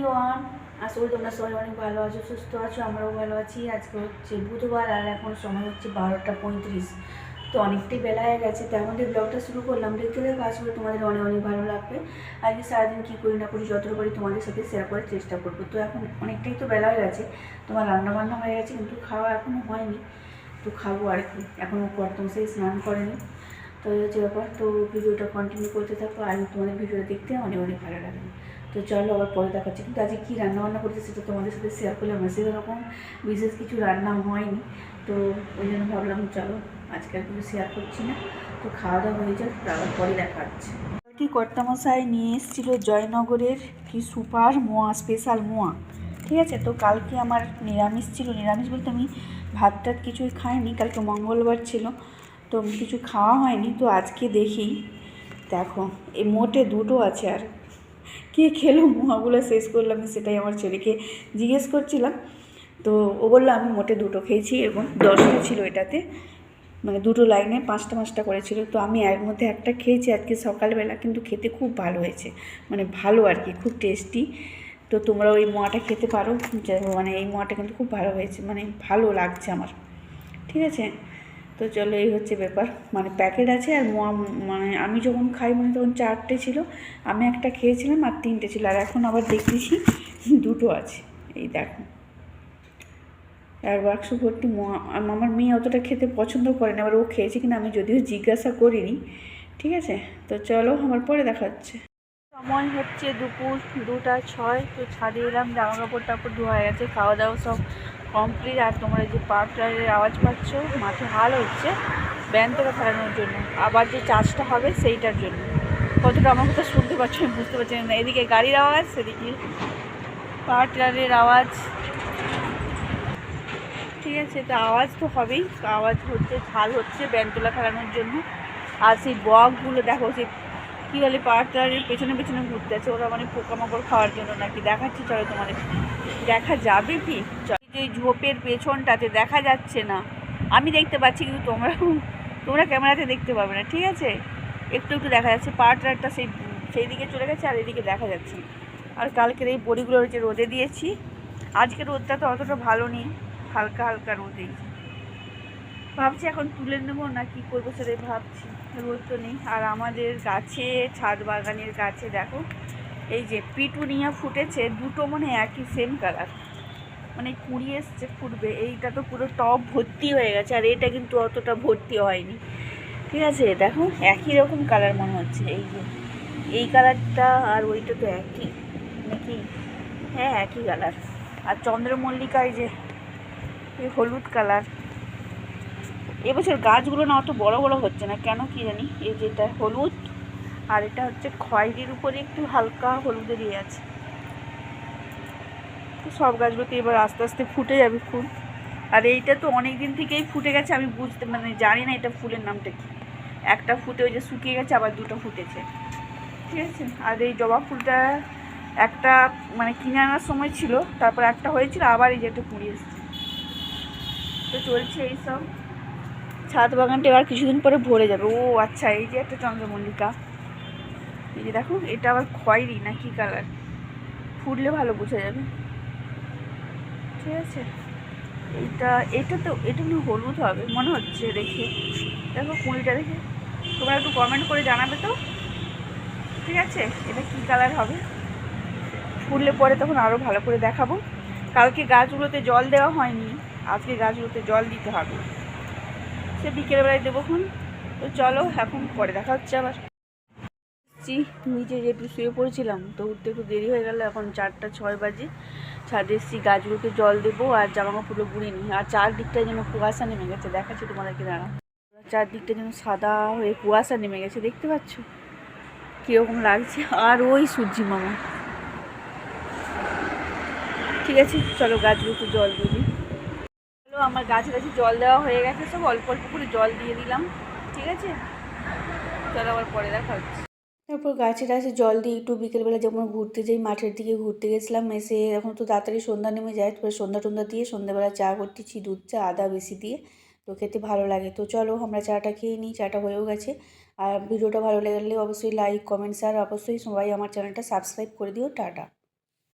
Everyone, আশা করি তোমরা সবাই অনেক ভালো আছো, সুস্থ আছো। আমরাও ভালো আছি। আজকে হচ্ছে বুধবার আর এখন সময় হচ্ছে 12টা 35। তো অনেকটাই বেলা হয়ে গেছে। তো এখন ব্লগটা শুরু করলাম। দেখতে দেখো আশা করি তোমাদের অনেক অনেক ভালো লাগবে। আজকে সারাদিন কী করি না করি যতটা পারি তোমাদের সাথে শেয়ার করার চেষ্টা করবো। তো এখন অনেকটাই তো বেলা হয়ে গেছে, তোমার রান্নাবান্না হয়ে গেছে কিন্তু খাওয়া এখনও হয়নি। তো খাবো আর কি, এখনও কর্তম সেই স্নান করেনি। তো এই হচ্ছে ব্যাপার। তো ভিডিওটা কন্টিনিউ করতে থাকো আর তোমাদের ভিডিওটা দেখতে অনেক অনেক ভালো লাগবে। তো চলো আবার পরে দেখাচ্ছি। কিন্তু আজকে কী রান্নাবান্না করতে সেটা তোমাদের সাথে শেয়ার করলাম না, সেরকম বিশেষ কিছু রান্না হয়নি। তো ওই জন্য ভাবলাম চলো আজকে আর কিছু শেয়ার করছি না। তো খাওয়া দাওয়া হয়ে যাক, আবার পরে দেখা হচ্ছে। কি কর্তামশাই নিয়ে এসেছিলো জয়নগরের কি সুপার মোয়া, স্পেশাল মোয়া। ঠিক আছে, তো কালকে আমার নিরামিষ ছিল। নিরামিষ বলতে আমি ভাত টাত কিছুই খাইনি, কালকে মঙ্গলবার ছিল, তো কিছু খাওয়া হয়নি। তো আজকে দেখি, দেখো এই মোটে দুটো আছে। আর কে খেলো মোয়াগুলো শেষ করলাম, সেটাই আমার ছেলেকে জিজ্ঞেস করছিলাম। তো ও বললো আমি মোটে দুটো খেয়েছি এবং 10টা ছিল এটাতে, মানে দুটো লাইনে 5টা 5টা করেছিল। তো আমি এর মধ্যে একটা খেয়েছি আজকে সকালবেলা, কিন্তু খেতে খুব ভালো হয়েছে, মানে ভালো আর কি, খুব টেস্টি। তো তোমরা ওই মোয়াটা খেতে পারো, মানে এই মোয়াটা কিন্তু খুব ভালো হয়েছে, মানে ভালো লাগছে আমার। ঠিক আছে, তো চলো এই হচ্ছে ব্যাপার। মানে প্যাকেট আছে আর মোয়া, মানে আমি যখন খাই মানে তখন 4টে ছিল, আমি একটা খেয়েছিলাম আর 3টে ছিল। আর এখন আবার দেখতেছি দুটো আছে, এই দেখো। আর বাক্স ভর্তি মোয়া। আমার মেয়ে অতটা খেতে পছন্দ করে না, এবার ও খেয়েছে কিনা আমি যদিও জিজ্ঞাসা করিনি। ঠিক আছে, তো চলো আমার পরে দেখা হচ্ছে। সময় হচ্ছে দুপুর 2টা 6। তো ছাদে এলাম, জামা কাপড় টাপড় ধোয়া হয়ে গেছে, খাওয়া দাওয়া সব কমপ্লিট। আর তোমরা যে পার্কটারের আওয়াজ পাচ্ছ, মাঠে হাল হচ্ছে ব্যায়ামটা ফেরানোর জন্য, আবার যে চার্জটা হবে সেইটার জন্য। কতটা আমার কথা শুনতে পাচ্ছ আমি বুঝতে পারছি না। এদিকে গাড়ির আওয়াজ, সেদিকে পার্কটারের আওয়াজ। ঠিক আছে, তো আওয়াজ তো হবেই, আওয়াজ হচ্ছে, ঝাল হচ্ছে ব্যানতলা ফেরানোর জন্য। আর সেই বকগুলো দেখো, সেই কী বলে পাহাড়টারের পেছনে পেছনে ঘুরতে আছে, ওরা মানে পোকামাকড় খাওয়ার জন্য নাকি। দেখাচ্ছি চলো তোমাদের, দেখা যাবে কি যে ঝোপের পেছনটাতে দেখা যাচ্ছে না, আমি দেখতে পাচ্ছি কিন্তু তোমরা ক্যামেরাতে দেখতে পাবে না। ঠিক আছে, একটু একটু দেখা যাচ্ছে পাহাড়টারটা সেই দিকে চলে গেছে আর এদিকে দেখা যাচ্ছে। আর কালকের এই বড়িগুলো হচ্ছে রোদে দিয়েছি, আজকে রোদটা তো অতটা ভালো নেই, হালকা হালকা রোদেই। ভাবছি এখন তুলে নেবো না কি করবো সেটাই ভাবছি, রোদ তো নেই। আর আমাদের গাছে, ছাদ বাগানের গাছে দেখো এই যে পিটুনিয়া ফুটেছে, দুটো মানে একই সেম কালার, মানে কুড়ি এসছে, ফুটবে। এইটা তো পুরো টব ভর্তি হয়ে গেছে, আর এটা কিন্তু অতটা ভর্তি হয়নি। ঠিক আছে, দেখো একই রকম কালার মনে হচ্ছে, এই যে এই কালারটা আর ওইটা তো একই নাকি, হ্যাঁ একই কালার। আর চন্দ্রমল্লিকা এই যে এই হলুদ কালার। এবছর গাছগুলো না অত বড় বড় হচ্ছে না কেন কি জানি। এই যেটা হলুদ আর এটা হচ্ছে খয়েরির উপরে একটু হালকা হলুদেরই আছে। তো সব গাছগুলোতে এবার আস্তে আস্তে ফুটে যাবে ফুল। আর এইটা তো অনেক দিন থেকেই ফুটে গেছে, আমি বুঝতে মানে জানি না এটা ফুলের নামটা কি। একটা ফুটে ওই যে শুকিয়ে গেছে, আবার দুটো ফুটেছে। ঠিক আছে, আর এই জবা ফুলটা একটা মানে কিনে আনার সময় ছিল, তারপর একটা হয়েছিল, আবার এই যে একটা কুড়ি এসছে। তো চলছে এইসব। ছাদ বাগানটা এবার কিছুদিন পরে ভরে যাবে। ও আচ্ছা, এই যে একটা চন্দ্রমল্লিকা, এই যে দেখো এটা আবার খয়েরি না কি কালার, ফুটলে ভালো বোঝা যাবে। ঠিক আছে, এটা তো এটা না হলুদ হবে মনে হচ্ছে দেখে, দেখো কুঁড়িটা দেখে। তোমরা একটু কমেন্ট করে জানাবে তো। ঠিক আছে, এটা কী কালার হবে, ফুটলে পরে তখন আরও ভালো করে দেখাবো। কালকে গাছগুলোতে জল দেওয়া হয়নি, আজকে গাছগুলোতে জল দিতে হবে, সে বিকেলবেলায় দেবোক্ষণ। তো চলো এখন পরে দেখা হচ্ছে আবার। নিচে যেটু শুয়ে পড়েছিলাম, তো উঠতে একটু দেরি হয়ে গেল, এখন 4টা 6 বাজে। ছাদে এসেছি, গাছগুলোকে জল দেবো আর জামা কাপড়গুলো গুঁড়ে নিই। আর চারদিকটায় যেন কুয়াশা নেমে গেছে, দেখাচ্ছি তোমাদেরকে দাঁড়া। চারদিকটা যেন সাদা হয়ে কুয়াশা নেমে গেছে, দেখতে পাচ্ছ কীরকম লাগছে। আর ওই সূর্যি মামা। ঠিক আছে, চলো গাছগুলোকে জল দিয়ে দিই। চলো আমার গাছে জল দেওয়া হয়ে গেছে, সব অল্প অল্প করে জল দিয়ে দিলাম। ঠিক আছে, চলো আবার পরে দেখা হচ্ছে। তারপর গাছে জল দিয়ে একটু বিকেলবেলা যেমন ঘুরতে যাই, মাঠের দিকে ঘুরতে গেছিলাম, এসে এখন তো তাড়াতাড়ি সন্ধ্যা নেমে যায়, তারপরে সন্ধ্যা টন্ধ্যা দিয়ে সন্ধ্যাবেলা চা করতেছি, দুধ চা, আদা বেশি দিয়ে, তো খেতে ভালো লাগে। তো চলো আমরা চাটা খেয়ে নিই, চাটা হয়েও গেছে। আর ভিডিওটা ভালো লাগলে অবশ্যই লাইক কমেন্ট শেয়ার, অবশ্যই সবাই আমার চ্যানেলটা সাবস্ক্রাইব করে দিও। টাটা।